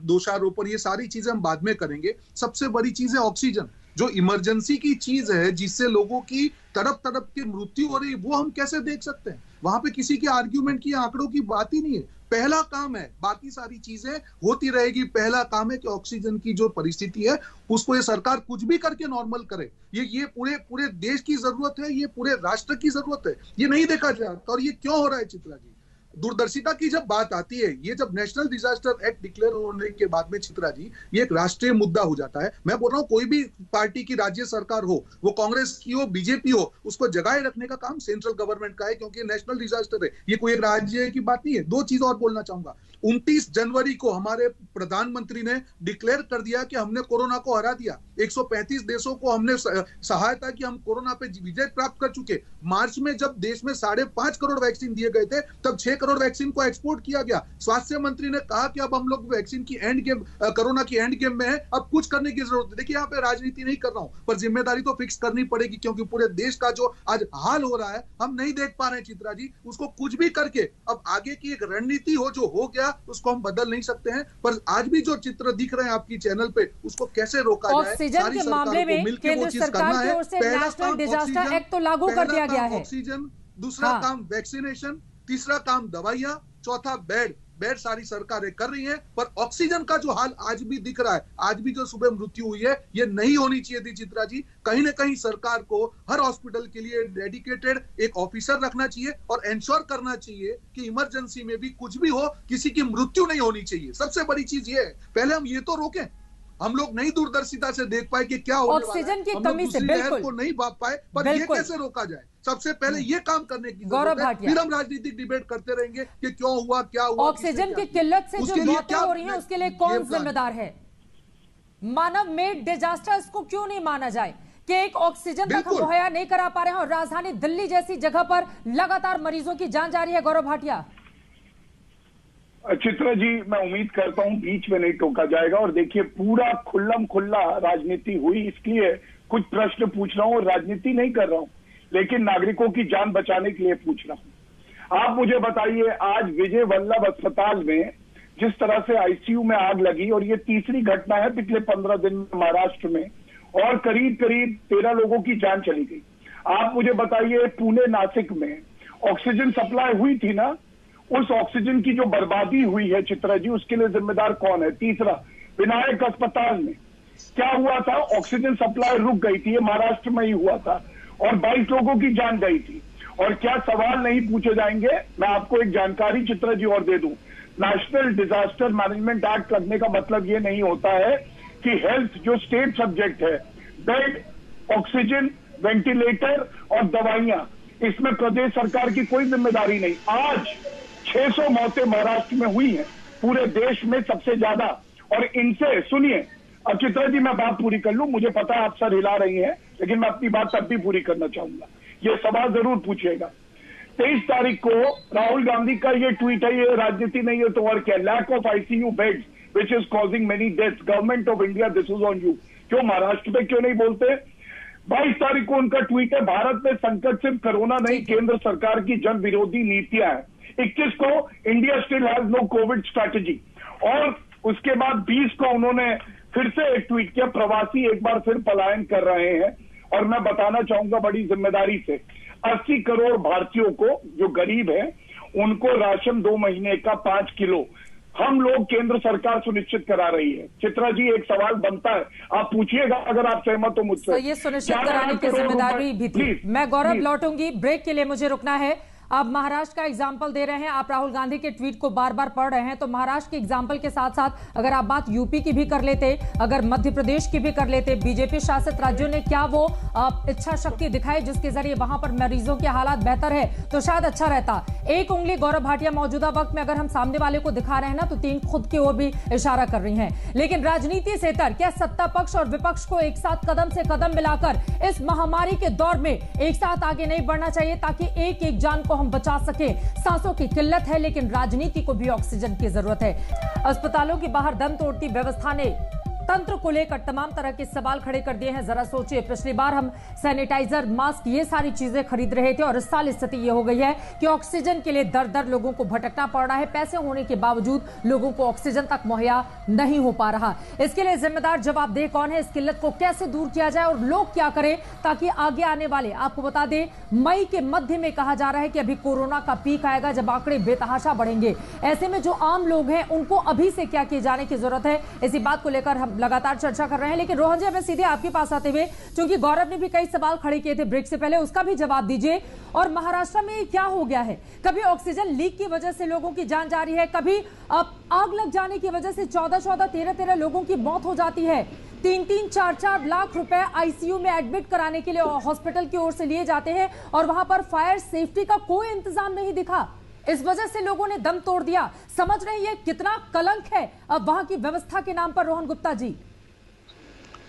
दोषारोपण ये सारी चीजें हम बाद में करेंगे, सबसे बड़ी चीज है ऑक्सीजन, जो इमरजेंसी की चीज है जिससे लोगों की तड़प तड़प के मृत्यु हो रही है, वो हम कैसे देख सकते हैं? वहां पे किसी के आर्ग्यूमेंट की, आंकड़ों की बात ही नहीं है। पहला काम है, बाकी सारी चीजें होती रहेगी। पहला काम है कि ऑक्सीजन की जो परिस्थिति है उसको ये सरकार कुछ भी करके नॉर्मल करे। ये पूरे देश की जरूरत है, ये पूरे राष्ट्र की जरूरत है। ये नहीं देखा जाता और ये क्यों हो रहा है चित्रा जी? दूरदर्शिता की जब बात आती है, ये जब नेशनल डिजास्टर एक्ट डिक्लेयर होने के बाद में चित्रा जी ये एक राष्ट्रीय मुद्दा हो जाता है। मैं बोल रहा हूँ कोई भी पार्टी की राज्य सरकार हो, वो कांग्रेस की हो, बीजेपी हो, उसको जगाए रखने का काम सेंट्रल गवर्नमेंट का है, क्योंकि नेशनल डिजास्टर है, ये कोई एक राज्य की बात नहीं है। दो चीज और बोलना चाहूंगा। 29 जनवरी को हमारे प्रधानमंत्री ने डिक्लेयर कर दिया कि हमने कोरोना को हरा दिया। 135 देशों को हमने सहायता की, हम कोरोना पे विजय प्राप्त कर चुके। मार्च में जब देश में 5.5 करोड़ वैक्सीन दिए गए थे, तब 6 करोड़ वैक्सीन को एक्सपोर्ट किया गया। स्वास्थ्य मंत्री ने कहा कि अब हम लोग वैक्सीन की एंड गेम, कोरोना की एंड गेम में है, अब कुछ करने की जरूरत है। देखिए यहाँ पे राजनीति नहीं कर रहा हूं, पर जिम्मेदारी तो फिक्स करनी पड़ेगी, क्योंकि पूरे देश का जो आज हाल हो रहा है हम नहीं देख पा रहे हैं चित्रा जी। उसको कुछ भी करके अब आगे की एक रणनीति हो, जो हो गया उसको हम बदल नहीं सकते हैं। पर आज भी जो चित्र दिख रहे हैं आपकी चैनल पे, उसको कैसे रोका जाए? ऑक्सीजन के मामले में केंद्र सरकार की ओर से नेशनल डिजास्टर एक्ट तो लागू कर दिया गया है। ऑक्सीजन, दूसरा काम वैक्सीनेशन, तीसरा काम दवाइयां, चौथा बेड सारी सरकारें कर रही हैं। पर ऑक्सीजन का जो हाल आज भी दिख रहा है, आज भी जो सुबह मृत्यु हुई है, ये नहीं होनी चाहिए थी चित्रा जी। कहीं ना कहीं सरकार को हर हॉस्पिटल के लिए डेडिकेटेड एक ऑफिसर रखना चाहिए और एंश्योर करना चाहिए कि इमरजेंसी में भी कुछ भी हो, किसी की मृत्यु नहीं होनी चाहिए। सबसे बड़ी चीज ये है, पहले हम ये तो रोकें। हम लोग नहीं दूरदर्शिता से देख पाए कि क्या होने वाला है, ऑक्सीजन की कमी से बिल्कुल को नहीं भाप पाए, पर ये कैसे रोका जाए? सबसे पहले ये काम करने की जरूरत है। फिर हम राजनीतिक डिबेट करते रहेंगे कि क्यों हुआ, क्या हुआ। ऑक्सीजन की किल्लत से जो मौतें हो रही हैं, उसके लिए कौन जिम्मेदार है? मानव मेड डिजास्टर्स को क्यों नहीं माना जाए कि एक ऑक्सीजन तक हम मुहैया नहीं करा पा रहे हैं और राजधानी दिल्ली जैसी जगह पर लगातार मरीजों की जान जा रही है? गौरव भाटिया। चित्रा जी, मैं उम्मीद करता हूं बीच में नहीं टोका जाएगा। और देखिए, पूरा खुल्लम खुल्ला राजनीति हुई, इसलिए कुछ प्रश्न पूछ रहा हूं और राजनीति नहीं कर रहा हूं, लेकिन नागरिकों की जान बचाने के लिए पूछ रहा हूं। आप मुझे बताइए, आज विजय वल्लभ अस्पताल में जिस तरह से आईसीयू में आग लगी, और ये तीसरी घटना है पिछले 15 दिन में महाराष्ट्र में, और करीब 13 लोगों की जान चली गई। आप मुझे बताइए, पुणे नासिक में ऑक्सीजन सप्लाई हुई थी ना, उस ऑक्सीजन की जो बर्बादी हुई है चित्रा जी, उसके लिए जिम्मेदार कौन है? तीसरा, विनायक अस्पताल में क्या हुआ था? ऑक्सीजन सप्लाई रुक गई थी, ये महाराष्ट्र में ही हुआ था, और 22 लोगों की जान गई थी। और क्या सवाल नहीं पूछे जाएंगे? मैं आपको एक जानकारी चित्रा जी और दे दूं। नेशनल डिजास्टर मैनेजमेंट एक्ट करने का मतलब ये नहीं होता है कि हेल्थ जो स्टेट सब्जेक्ट है, बेड, ऑक्सीजन, वेंटिलेटर और दवाइयां, इसमें प्रदेश सरकार की कोई जिम्मेदारी नहीं। आज 600 मौतें महाराष्ट्र में हुई हैं, पूरे देश में सबसे ज्यादा। और इनसे सुनिए, अब चित्रा जी मैं बात पूरी कर लूं, मुझे पता है आप सर हिला रही हैं, लेकिन मैं अपनी बात तब भी पूरी करना चाहूंगा। ये सवाल जरूर पूछिएगा। 23 तारीख को राहुल गांधी का ये ट्वीट है, ये राजनीति नहीं है तो और क्या, lack of ICU beds which is causing many deaths, government of India this is on you. क्यों महाराष्ट्र पे क्यों नहीं बोलते? 22 तारीख को उनका ट्वीट है, भारत में संकट सिर्फ कोरोना नहीं, केंद्र सरकार की जन विरोधी नीतियां हैं। 21 को India still has no covid strategy, और उसके बाद 20 को उन्होंने फिर से एक ट्वीट किया, प्रवासी एक बार फिर पलायन कर रहे हैं। और मैं बताना चाहूंगा बड़ी जिम्मेदारी से, 80 करोड़ भारतीयों को जो गरीब हैं, उनको राशन 2 महीने का 5 किलो हम लोग, केंद्र सरकार सुनिश्चित करा रही है। चित्रा जी, एक सवाल बनता है, आप पूछिएगा अगर आप सहमत हो मुझसे। तो ये सुनिश्चित कराने की जिम्मेदारी भी थी। मैं गौरव लौटूंगी, ब्रेक के लिए मुझे रुकना है। आप महाराष्ट्र का एग्जाम्पल दे रहे हैं, आप राहुल गांधी के ट्वीट को बार बार पढ़ रहे हैं, तो महाराष्ट्र के एग्जाम्पल के साथ साथ अगर आप बात यूपी की भी कर लेते, अगर मध्य प्रदेश की भी कर लेते, बीजेपी शासित राज्यों ने क्या वो इच्छा शक्ति दिखाई जिसके जरिए वहां पर मरीजों के हालात बेहतर है, तो शायद अच्छा रहता। एक उंगली गौरव भाटिया मौजूदा वक्त में अगर हम सामने वाले को दिखा रहे हैं ना, तो 3 खुद की ओर भी इशारा कर रही हैं। लेकिन राजनीति से तर क्या सत्ता पक्ष और विपक्ष को एक साथ कदम से कदम मिलाकर इस महामारी के दौर में एक साथ आगे नहीं बढ़ना चाहिए, ताकि एक एक जान को हम बचा सके? सांसों की किल्लत है, लेकिन राजनीति को भी ऑक्सीजन की जरूरत है। अस्पतालों के बाहर दम तोड़ती व्यवस्था ने तंत्र को लेकर तमाम तरह के सवाल खड़े कर दिए हैं। जरा सोचिए, पिछली बार हम सैनिटाइजर, मास्क, ये सारी चीजें खरीद रहे थे और इस साल स्थिति ये हो गई है कि ऑक्सीजन के लिए दर दर लोगों को भटकना पड़ रहा है। पैसे होने के बावजूद लोगों को ऑक्सीजन तक मुहैया नहीं हो पा रहा। इसके लिए जिम्मेदार जवाबदेह कौन है? इस किल्लत को कैसे दूर किया जाए और लोग क्या करें ताकि आगे आने वाले, आपको बता दें, मई के मध्य में कहा जा रहा है कि अभी कोरोना का पीक आएगा जब आंकड़े बेतहाशा बढ़ेंगे। ऐसे में जो आम लोग हैं उनको अभी से क्या किए जाने की जरूरत है, इसी बात को लेकर हम लगातार चर्चा कर रहे हैं। लेकिन रोहन जी, मैं सीधे आपके पास आते हुए, क्योंकि गौरव ने भी कई सवाल खड़े किए थे ब्रेक से पहले, उसका भी जवाब दीजिए। और महाराष्ट्र में क्या हो गया है? कभी ऑक्सीजन लीक की वजह से लोगों की जान जा रही है, कभी आग लग जाने की वजह से 14-14, 13-13 लोगों की मौत हो जाती है। 3-3, 4-4 लाख रुपए आईसीयू में एडमिट कराने के लिए हॉस्पिटल की ओर से लिए जाते हैं और वहां पर फायर सेफ्टी का कोई इंतजाम नहीं दिखा। इस वजह से लोगों ने दम तोड़ दिया। समझ रहे हैं ये कितना कलंक है अब वहां की व्यवस्था के नाम पर, रोहन गुप्ता जी?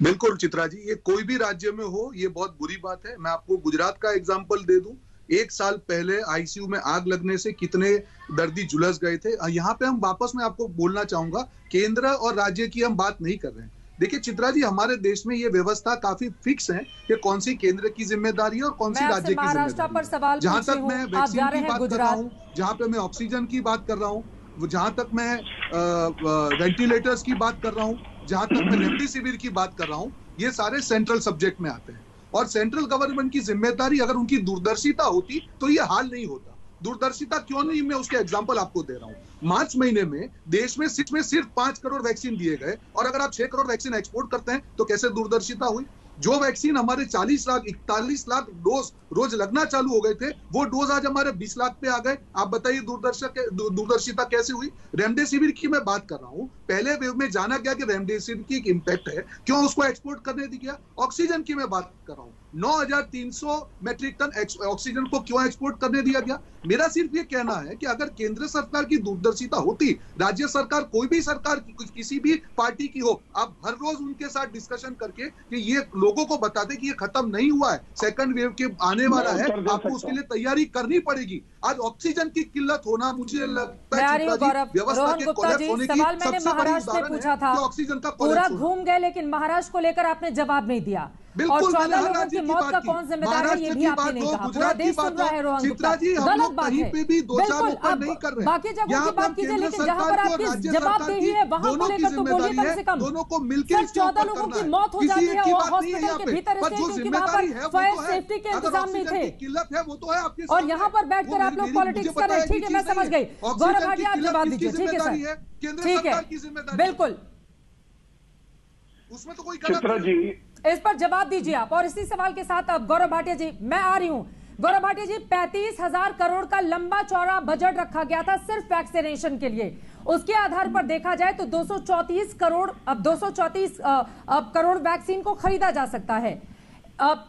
बिल्कुल चित्रा जी, ये कोई भी राज्य में हो ये बहुत बुरी बात है। मैं आपको गुजरात का एग्जांपल दे दूं। 1 साल पहले आईसीयू में आग लगने से कितने दर्दी झुलस गए थे। यहाँ पे हम वापस में आपको बोलना चाहूंगा, केंद्र और राज्य की हम बात नहीं कर रहे हैं। देखिए चित्रा जी, हमारे देश में ये व्यवस्था काफी फिक्स है कि कौन सी केंद्र की जिम्मेदारी है और कौन सी राज्य की जिम्मेदारी। जहां तक मैं वैक्सीन की बात कर रहा हूँ, जहां पे मैं ऑक्सीजन की बात कर रहा हूँ, जहां तक मैं वेंटिलेटर्स की बात कर रहा हूँ, जहां तक मैं रेमडेसिविर की बात कर रहा हूँ, ये सारे सेंट्रल सब्जेक्ट में आते हैं। और सेंट्रल गवर्नमेंट की जिम्मेदारी, अगर उनकी दूरदर्शिता होती तो ये हाल नहीं होता। दूरदर्शिता क्यों नहीं, मैं उसके एग्जांपल आपको दे रहा हूँ। मार्च महीने में देश में सिर्फ 5 करोड़ वैक्सीन दिए गए और अगर आप 6 करोड़ वैक्सीन एक्सपोर्ट करते हैं तो कैसे दूरदर्शिता हुई? जो वैक्सीन हमारे 40 लाख 41 लाख डोज रोज लगना चालू हो गए थे, वो डोज आज हमारे 20 लाख पे आ गए। आप बताइए दूरदर्शिता कैसे हुई? रेमडेसिविर की मैं बात कर रहा हूँ। पहले वेव में जाना गया कि रेमडेसिविर की एक इम्पैक्ट है, क्यों उसको एक्सपोर्ट करने दिया? ऑक्सीजन की मैं बात कर रहा हूँ। 9,300 मैट्रिक टन ऑक्सीजन को क्यों एक्सपोर्ट करने दिया गया? मेरा सिर्फ ये कहना है कि अगर केंद्र सरकार की दूरदर्शिता होती, राज्य सरकार, कोई भी सरकार किसी भी पार्टी की हो, आप हर रोज उनके साथ डिस्कशन करके कि ये लोगों को बताते कि ये खत्म नहीं हुआ है, सेकंड वेव के आने वाला है, आपको उसके लिए तैयारी करनी पड़ेगी। आज ऑक्सीजन की किल्लत होना, मुझे लगता है व्यवस्था के कोलैप्स होने की सबसे बड़ी उदाहरण है कि ऑक्सीजन का पूरा घूम गए, लेकिन महाराष्ट्र को लेकर आपने जवाब नहीं दिया। और 14 लोगों की मौत का कौन जिम्मेदार है ये भी आपने नहीं कहा। पूरा देश सुन रहा है रोहन गुप्ता, गलत बात है। बिल्कुल, अब बाकी जगहों की बात कीजिए, लेकिन जहां पर आपकी जवाबदेही है वहां को लेकर तो बोलिए कम से कम। दोनों को मिलकर 14 लोगों की मौत हो जाती है हॉस्पिटल के भीतर इसलिए क्योंकि वहां पर फायर सेफ्टी के इंतजाम नहीं थे। किल्लत है वो तो है आपके, और यहाँ पर बैठकर आप लोग पॉलिटिक्स कर रहे हैं। ठीक है, मैं समझ गई। गौरव भाटिया, आप जवाब दीजिए। ठीक है सर, ठीक है, बिल्कुल, उसमें तो कोई चित्रा जी इस पर जवाब दीजिए आप। और इसी सवाल के साथ अब गौरव भाटिया जी, मैं आ रही हूं। गौरव भाटिया जी, 35,000 करोड़ का लंबा चौड़ा बजट रखा गया था सिर्फ वैक्सीनेशन के लिए। उसके आधार पर देखा जाए तो 234 करोड़ वैक्सीन को खरीदा जा सकता है। अब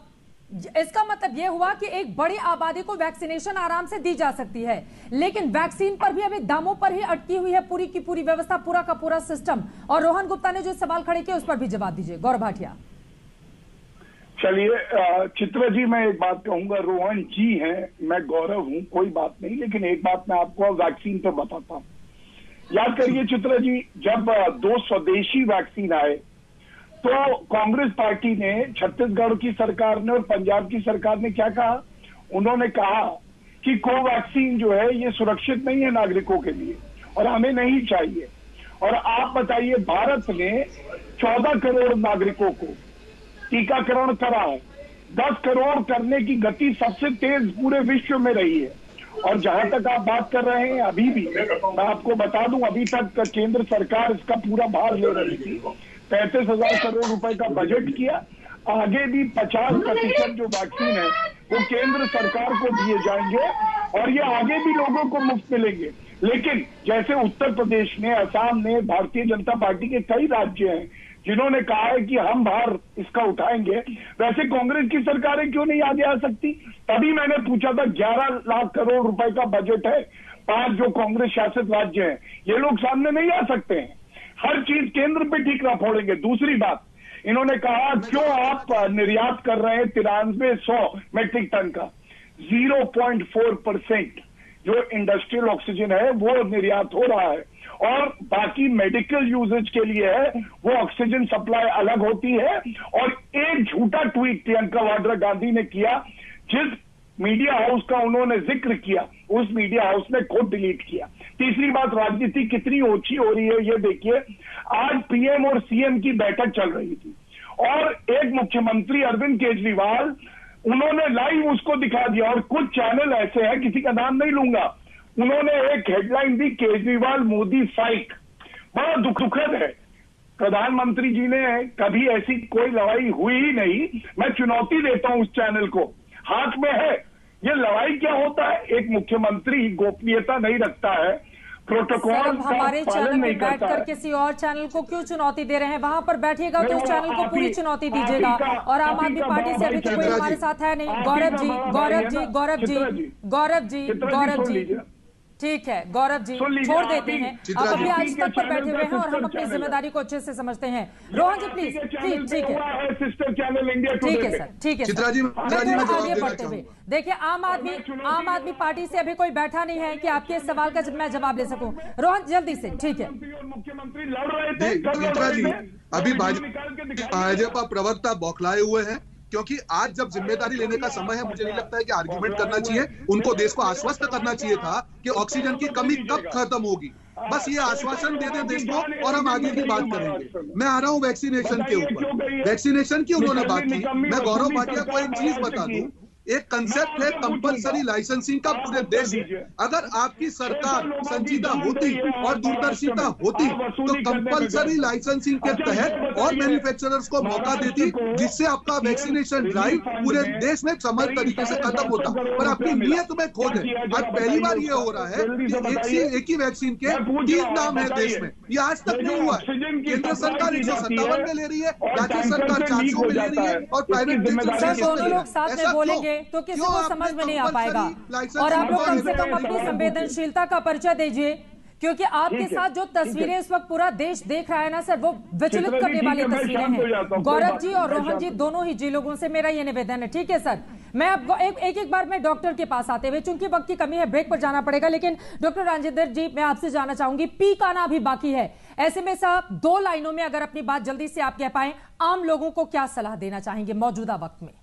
इसका मतलब यह हुआ कि एक बड़ी आबादी को वैक्सीनेशन आराम से दी जा सकती है, लेकिन वैक्सीन पर भी अभी दामों पर ही अटकी हुई है पूरी की पूरी व्यवस्था, पूरा का पूरा सिस्टम। और रोहन गुप्ता ने जो सवाल खड़े किए उस पर भी जवाब दीजिए, गौरव भाटिया। चलिए चित्रा जी, मैं एक बात कहूंगा, रोहन जी हैं, मैं गौरव हूं, कोई बात नहीं, लेकिन एक बात मैं आपको वैक्सीन पर बताता हूं। याद करिए चित्रा जी, जब 2 स्वदेशी वैक्सीन आए तो कांग्रेस पार्टी ने, छत्तीसगढ़ की सरकार ने और पंजाब की सरकार ने क्या कहा? उन्होंने कहा कि कोवैक्सीन जो है ये सुरक्षित नहीं है नागरिकों के लिए और हमें नहीं चाहिए। और आप बताइए, भारत ने 14 करोड़ नागरिकों को टीकाकरण करा है। 10 करोड़ करने की गति सबसे तेज पूरे विश्व में रही है। और जहां तक आप बात कर रहे हैं, अभी भी मैं आपको बता दूं, अभी तक केंद्र सरकार इसका पूरा भार ले रही थी। 35,000 करोड़ रुपए का बजट किया, आगे भी 50% जो वैक्सीन है वो केंद्र सरकार को दिए जाएंगे और ये आगे भी लोगों को मुफ्त मिलेंगे। लेकिन जैसे उत्तर प्रदेश ने, असम ने, भारतीय जनता पार्टी के कई राज्य हैं जिन्होंने कहा है कि हम भार इसका उठाएंगे, वैसे कांग्रेस की सरकारें क्यों नहीं आगे आ सकती? तभी मैंने पूछा था, 11 लाख करोड़ रुपए का बजट है, 5 जो कांग्रेस शासित राज्य हैं, ये लोग सामने नहीं आ सकते हैं? हर चीज केंद्र पे ठीक ना फोड़ेंगे। दूसरी बात, इन्होंने कहा क्यों आप निर्यात कर रहे हैं 9300 मेट्रिक टन का? 0.4% जो इंडस्ट्रियल ऑक्सीजन है वो निर्यात हो रहा है और बाकी मेडिकल यूजेज के लिए है वो ऑक्सीजन सप्लाई अलग होती है। और एक झूठा ट्वीट प्रियंका वाड्रा गांधी ने किया, जिस मीडिया हाउस का उन्होंने जिक्र किया उस मीडिया हाउस ने खुद डिलीट किया। तीसरी बात, राजनीति कितनी ओछी हो रही है ये देखिए, आज पीएम और सीएम की बैठक चल रही थी और एक मुख्यमंत्री अरविंद केजरीवाल, उन्होंने लाइव उसको दिखा दिया। और कुछ चैनल ऐसे हैं, किसी का नाम नहीं लूंगा, उन्होंने एक हेडलाइन दी, केजरीवाल मोदी फाइट। बड़ा दुखद है, प्रधानमंत्री जी ने कभी ऐसी कोई लड़ाई हुई ही नहीं। मैं चुनौती देता हूं उस चैनल को, हाथ में है ये लड़ाई क्या होता है। एक मुख्यमंत्री गोपनीयता नहीं रखता है, प्रोटोकॉल का हमारे पालन चैनल नहीं में करता बैठकर है। किसी और चैनल को क्यों चुनौती दे रहे हैं? वहां पर बैठिएगा तो उस चैनल को पूरी चुनौती दीजिएगा। और आम आदमी पार्टी से अभी तो कोई हमारे साथ है नहीं। गौरव जी, गौरव जी, गौरव जी, गौरव जी, गौरव जी, ठीक है गौरव जी, छोड़ देते हैं। आप अभी आज तक पर बैठे हुए हैं और हम अपनी जिम्मेदारी को अच्छे से समझते हैं। रोहन जी प्लीज, ठीक है, सिस्टर चैनल इंडिया ठीक है सर, ठीक है सर। मैं थोड़ा आगे बढ़ते हुए देखिए, आम आदमी पार्टी से अभी कोई बैठा नहीं है कि आपके इस सवाल का मैं जवाब ले सकूं। रोहन जल्दी से, ठीक है। मुख्यमंत्री लड़ रहे थे, अभी भाजपा प्रवक्ता बौखलाए हुए हैं, क्योंकि आज जब जिम्मेदारी लेने का समय है, मुझे नहीं लगता है कि आर्गुमेंट करना चाहिए। उनको देश को आश्वस्त करना चाहिए था कि ऑक्सीजन की कमी कब खत्म होगी। बस ये आश्वासन दे दें देश को और हम आगे की बात करेंगे। मैं आ रहा हूं वैक्सीनेशन के ऊपर। वैक्सीनेशन की उन्होंने बात की। मैं गौरव भाटिया को एक चीज बता दूं, एक कंसेप्ट है कंपलसरी लाइसेंसिंग का पूरे देश में। अगर आपकी सरकार संजीदा होती और दूरदर्शिता होती तो कंपलसरी लाइसेंसिंग के तहत और मैन्युफैक्चरर्स को मौका देती, जिससे आपका वैक्सीनेशन ड्राइव पूरे देश में समर्थ तरीके से खत्म होता। पर आपकी नीयत में खोद है। आज पहली बार ये हो रहा है कि एक ही वैक्सीन के 3 नाम है देश में। ये आज तक नहीं हुआ। केंद्र सरकार 157 में ले रही है, राज्य सरकार 400 में ले रही है और प्राइवेट दोनों लोग साथ में बोलेंगे तो किसी को समझ में नहीं आ पाएगा। और आप लोग कम से कम अपनी संवेदनशीलता का परिचय दीजिए, क्योंकि आपके साथ जो तस्वीरें इस वक्त पूरा देश देख रहा है ना सर, वो विचलित करने वाली तस्वीरें हैं। गौरव जी और रोहन जी, दोनों ही जी लोगों से मेरा ये निवेदन है, ठीक है सर। मैं आपको एक बार मैं डॉक्टर के पास आते हुए, चूंकि वक्त की कमी है, ब्रेक पर जाना पड़ेगा, लेकिन डॉक्टर राजेंद्र जी मैं आपसे जानना चाहूंगी, पीक आना अभी बाकी है, ऐसे में साहब 2 लाइनों में अगर अपनी बात जल्दी से आप कह पाए, आम लोगों को क्या सलाह देना चाहेंगे मौजूदा वक्त में?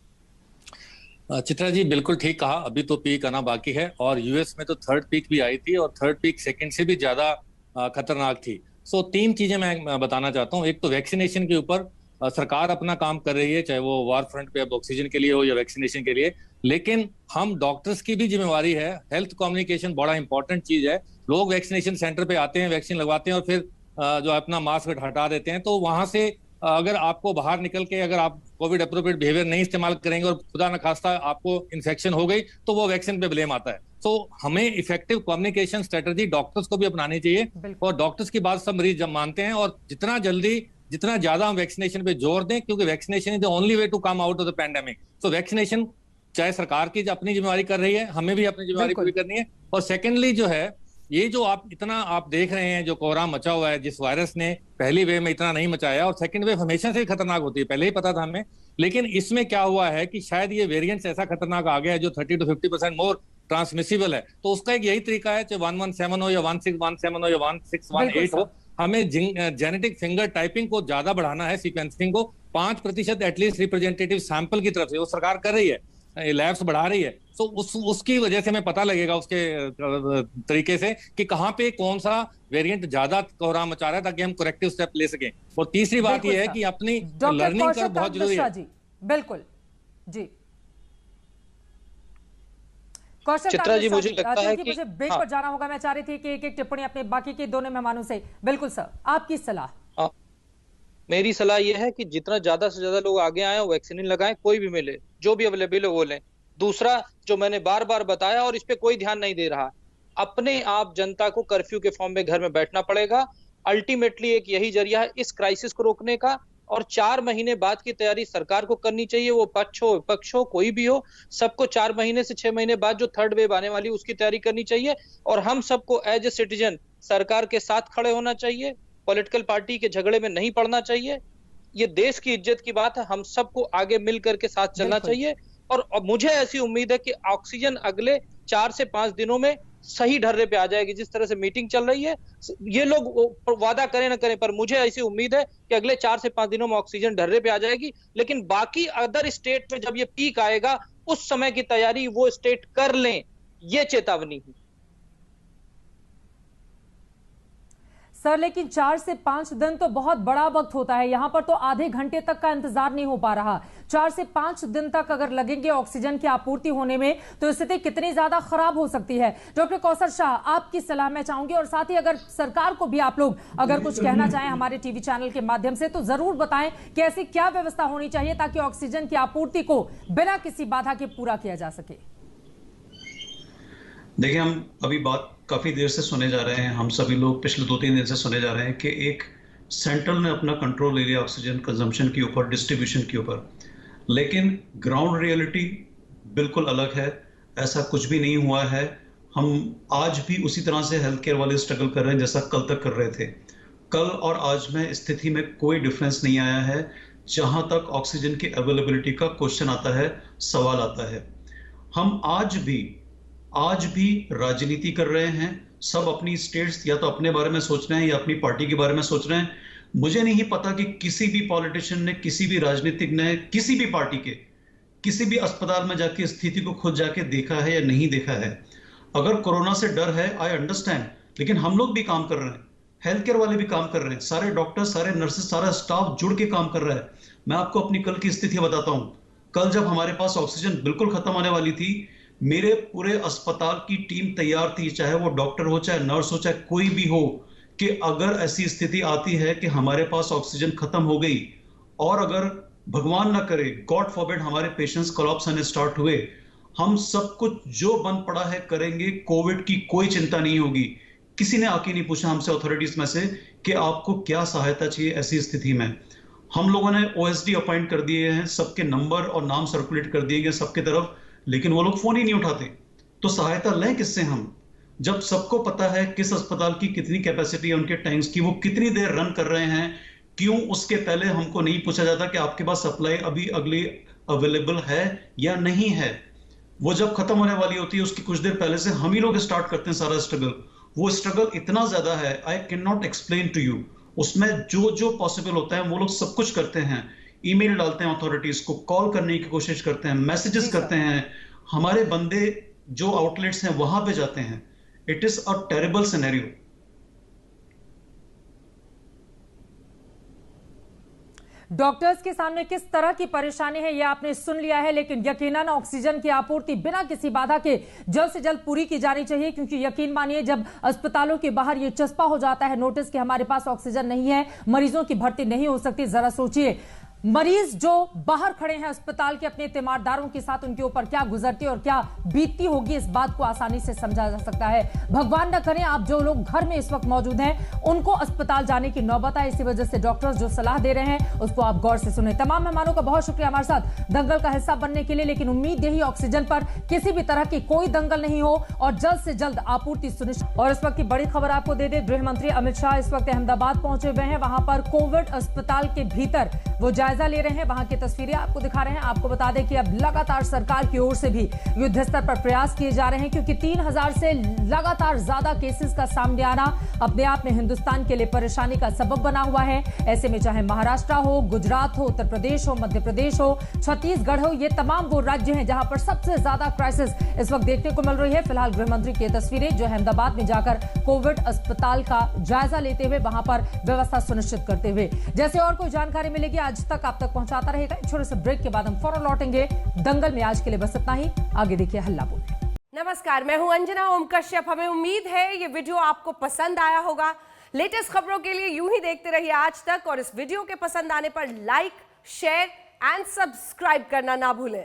चित्रा जी बिल्कुल ठीक कहा, अभी तो पीक आना बाकी है और यूएस में तो 3rd पीक भी आई थी और 3rd पीक 2nd से भी ज्यादा खतरनाक थी। सो 3 चीजें मैं बताना चाहता हूं। एक तो वैक्सीनेशन के ऊपर सरकार अपना काम कर रही है, चाहे वो वार फ्रंट पे अब ऑक्सीजन के लिए हो या वैक्सीनेशन के लिए, लेकिन हम डॉक्टर्स की भी जिम्मेवारी है। हेल्थ कम्युनिकेशन बड़ा इंपॉर्टेंट चीज है। लोग वैक्सीनेशन सेंटर पे आते हैं, वैक्सीन लगवाते हैं और फिर जो अपना मास्क हटा देते हैं। तो वहां से अगर आपको बाहर निकल के अगर आप कोविड अप्रोप्रिएट बिहेवियर नहीं इस्तेमाल करेंगे और खुदा न खास्ता आपको इन्फेक्शन हो गई तो वो वैक्सीन पे ब्लेम आता है। तो हमें इफेक्टिव कम्युनिकेशन स्ट्रेटजी डॉक्टर्स को भी अपनानी चाहिए और डॉक्टर्स की बात सब मरीज जब मानते हैं और जितना ज्यादा हम वैक्सीनेशन पे जोर दें, क्योंकि vaccination is the only way to come out of the pandemic. So vaccination चाहे सरकार की अपनी जिम्मेवारी कर रही है, हमें भी अपनी जिम्मेवारी पूरी करनी है। और सेकेंडली जो है, ये जो आप देख रहे हैं जो कोहराम मचा हुआ है, जिस वायरस ने पहली वेव में इतना नहीं मचाया और सेकंड वेव हमेशा से खतरनाक होती है, पहले ही पता था हमें, लेकिन इसमें क्या हुआ है कि शायद ये वेरिएंट्स ऐसा खतरनाक आ गया है जो 30 to 50% मोर ट्रांसमिसिबल है। तो उसका एक यही तरीका है, चाहे 117 हो या 1617 हो या 1618 हो, हमें जेनेटिक फिंगर टाइपिंग को ज्यादा बढ़ाना है, सीक्वेंसिंग को 5% एटलीस्ट रिप्रेजेंटेटिव सैंपल की तरफ से, वो सरकार कर रही है, लैब्स बढ़ा रही है। तो उसकी वजह से हमें पता लगेगा उसके तरीके से कि कहाँ पे कौन सा वेरिएंट ज्यादा कोहराम मचा रहा है, ताकि हम करेक्टिव स्टेप ले सकें। और तीसरी बात यह है कि अपनी लर्निंग कर बहुत जरूरी है। बिल्कुल जी चित्रा जी, मुझे लगता है कि मुझे ब्रेक पर जाना होगा। मैं चाह रही थी कि एक टिप्पणी अपने बाकी के दोनों मेहमानों से। बिल्कुल सर, आपकी सलाह? मेरी सलाह यह है कि जितना ज्यादा से ज्यादा लोग आगे आए, वैक्सीन लगाएं, कोई भी मिले, जो भी अवेलेबल है वो लें। दूसरा, जो मैंने बार बार बताया और इस पे कोई ध्यान नहीं दे रहा, अपने आप जनता को कर्फ्यू के फॉर्म में घर में बैठना पड़ेगा। अल्टीमेटली एक यही जरिया है इस क्राइसिस को रोकने का, और 4 महीने बाद की तैयारी सरकार को करनी चाहिए। वो पक्ष हो विपक्ष हो कोई भी हो, सबको 4 महीने से 6 महीने बाद जो 3rd वेव आने वाली उसकी तैयारी करनी चाहिए। और हम सबको एज ए सिटीजन सरकार के साथ खड़े होना चाहिए, पॉलिटिकल पार्टी के झगड़े में नहीं पड़ना चाहिए। ये देश की इज्जत की बात है, हम सबको आगे मिल करके साथ चलना चाहिए। और मुझे ऐसी उम्मीद है कि ऑक्सीजन अगले 4 से 5 दिनों में सही ढर्रे पे आ जाएगी। जिस तरह से मीटिंग चल रही है, ये लोग वादा करें ना करें, पर मुझे ऐसी उम्मीद है कि अगले 4 से 5 दिनों में ऑक्सीजन ढर्रे पे आ जाएगी। लेकिन बाकी अदर स्टेट में जब ये पीक आएगा, उस समय की तैयारी वो स्टेट कर लें, ये चेतावनी है। सर, लेकिन 4 से 5 दिन तो बहुत बड़ा वक्त होता है। यहाँ पर तो आधे घंटे तक का इंतजार नहीं हो पा रहा। 4 से 5 दिन तक अगर लगेंगे ऑक्सीजन की आपूर्ति होने में, तो स्थिति कितनी ज्यादा खराब हो सकती है। डॉक्टर कौसर शाह, आपकी सलाह मैं चाहूंगी, और साथ ही अगर सरकार को भी आप लोग अगर कुछ कहना चाहें हमारे टीवी चैनल के माध्यम से, तो जरूर बताएं कि ऐसी क्या व्यवस्था होनी चाहिए ताकि ऑक्सीजन की आपूर्ति को बिना किसी बाधा के पूरा किया जा सके। देखिए, हम अभी बात काफी देर से सुने जा रहे हैं, हम सभी लोग पिछले 2-3 दिन से सुने जा रहे हैं कि एक सेंट्रल ने अपना कंट्रोल ले लिया ऑक्सीजन कंजम्पशन के ऊपर, डिस्ट्रीब्यूशन के ऊपर, लेकिन ग्राउंड रियलिटी बिल्कुल अलग है। ऐसा कुछ भी नहीं हुआ है। हम आज भी उसी तरह से हेल्थ केयर वाले स्ट्रगल कर रहे हैं जैसा कल तक कर रहे थे। कल और आज में स्थिति में कोई डिफरेंस नहीं आया है। जहां तक ऑक्सीजन की अवेलेबिलिटी का क्वेश्चन आता है, सवाल आता है, हम आज भी राजनीति कर रहे हैं। सब अपनी स्टेट्स या तो अपने बारे में सोच रहे हैं या अपनी पार्टी के बारे में सोच रहे हैं। मुझे नहीं पता कि किसी भी पॉलिटिशियन ने, किसी भी राजनीतिक ने, किसी भी पार्टी के किसी भी अस्पताल में जाके स्थिति को खुद जाके देखा है या नहीं देखा है। अगर कोरोना से डर है, आई अंडरस्टैंड, लेकिन हम लोग भी काम कर रहे हैं, हेल्थ केयर वाले भी काम कर रहे हैं, सारे डॉक्टर, सारे नर्सेस, सारा स्टाफ जुड़ के काम कर रहा है। मैं आपको अपनी कल की स्थिति बताता हूं। कल जब हमारे पास ऑक्सीजन बिल्कुल खत्म होने वाली थी, मेरे पूरे अस्पताल की टीम तैयार थी, चाहे वो डॉक्टर हो, चाहे नर्स हो, चाहे कोई भी हो, कि अगर ऐसी स्थिति आती है कि हमारे पास ऑक्सीजन खत्म हो गई और अगर भगवान ना करे, गॉड फॉरबिड, हमारे पेशेंट्स कोलैप्स होने स्टार्ट हुए, हम सब कुछ जो बंद पड़ा है करेंगे। कोविड की कोई चिंता नहीं होगी। किसी ने आके नहीं पूछा हमसे अथॉरिटीज में से कि आपको क्या सहायता चाहिए ऐसी स्थिति में। हम लोगों ने OSD अपॉइंट कर दिए हैं, सबके नंबर और नाम सर्कुलेट कर दिए गए सबके तरफ, लेकिन वो लोग फोन ही नहीं उठाते। तो सहायता लें किससे हम, जब सबको पता है किस अस्पताल की कितनी कैपेसिटी है, उनके टैंक्स की, वो कितनी देर रन कर रहे हैं। क्यों उसके पहले हमको नहीं पूछा जाता कि आपके पास सप्लाई अभी अगली अवेलेबल है या नहीं है। वो जब खत्म होने वाली होती है उसकी कुछ देर पहले से हम ही लोग स्टार्ट करते हैं सारा स्ट्रगल। वो स्ट्रगल इतना ज्यादा है, I can not explain to you. उसमें जो जो पॉसिबल होता है वो लोग सब कुछ करते हैं। ईमेल डालते हैं अथॉरिटीज को, कॉल करने की कोशिश करते हैं, मैसेजेस करते हैं, हमारे बंदे जो आउटलेट्स हैं वहां पे जाते हैं। It is a terrible scenario. Doctors के सामने किस तरह की परेशानी है ये आपने सुन लिया है, लेकिन यकीनन ऑक्सीजन की आपूर्ति बिना किसी बाधा के जल्द से जल्द पूरी की जानी चाहिए, क्योंकि यकीन मानिए जब अस्पतालों के बाहर ये चस्पा हो जाता है नोटिस कि हमारे पास ऑक्सीजन नहीं है, मरीजों की भर्ती नहीं हो सकती, जरा सोचिए मरीज जो बाहर खड़े हैं अस्पताल के अपने तीमारदारों के साथ, उनके ऊपर क्या गुजरती और क्या बीतती होगी, इस बात को आसानी से समझा जा सकता है। भगवान न करे आप जो लोग घर में इस वक्त मौजूद हैं उनको अस्पताल जाने की नौबत आए, इसी वजह से डॉक्टर्स जो सलाह दे रहे हैं उसको आप गौर से सुने। तमाम मेहमानों का बहुत शुक्रिया हमारे साथ दंगल का हिस्सा बनने के लिए, लेकिन उम्मीद यही ऑक्सीजन पर किसी भी तरह की कोई दंगल नहीं हो और जल्द से जल्द आपूर्ति सुनिश्चित। और इस वक्त की बड़ी खबर आपको दे दे, गृह मंत्री अमित शाह इस वक्त अहमदाबाद पहुंचे हुए हैं। वहां पर कोविड अस्पताल के भीतर वो जायजा ले रहे हैं, वहां की तस्वीरें आपको दिखा रहे हैं। आपको बता दें कि अब लगातार सरकार की ओर से भी युद्ध स्तर पर प्रयास किए जा रहे हैं, क्योंकि 3000 से लगातार ज्यादा केसेस का सामने आना अपने आप में हिंदुस्तान के लिए परेशानी का सबब बना हुआ है। ऐसे में चाहे महाराष्ट्र हो, गुजरात हो, उत्तर प्रदेश हो, मध्य प्रदेश हो, छत्तीसगढ़ हो, ये तमाम वो राज्य हैं जहां पर सबसे ज्यादा क्राइसिस इस वक्त देखने को मिल रही है। फिलहाल गृह मंत्री की तस्वीरें जो अहमदाबाद में जाकर कोविड अस्पताल का जायजा लेते हुए वहां पर व्यवस्था सुनिश्चित करते हुए, जैसे और कोई जानकारी मिलेगी आज तक आप तक पहुंचाता रहेगा। छोटे से ब्रेक के बाद हम फौरन लौटेंगे। दंगल में आज के लिए बस इतना ही, आगे देखिए हल्ला बोल। नमस्कार, मैं हूं अंजना ओम कश्यप। हमें उम्मीद है ये वीडियो आपको पसंद आया होगा। लेटेस्ट खबरों के लिए यूं ही देखते रहिए आज तक, और इस वीडियो के पसंद आने पर लाइक, शेयर एंड सब्सक्राइब करना ना भूलें।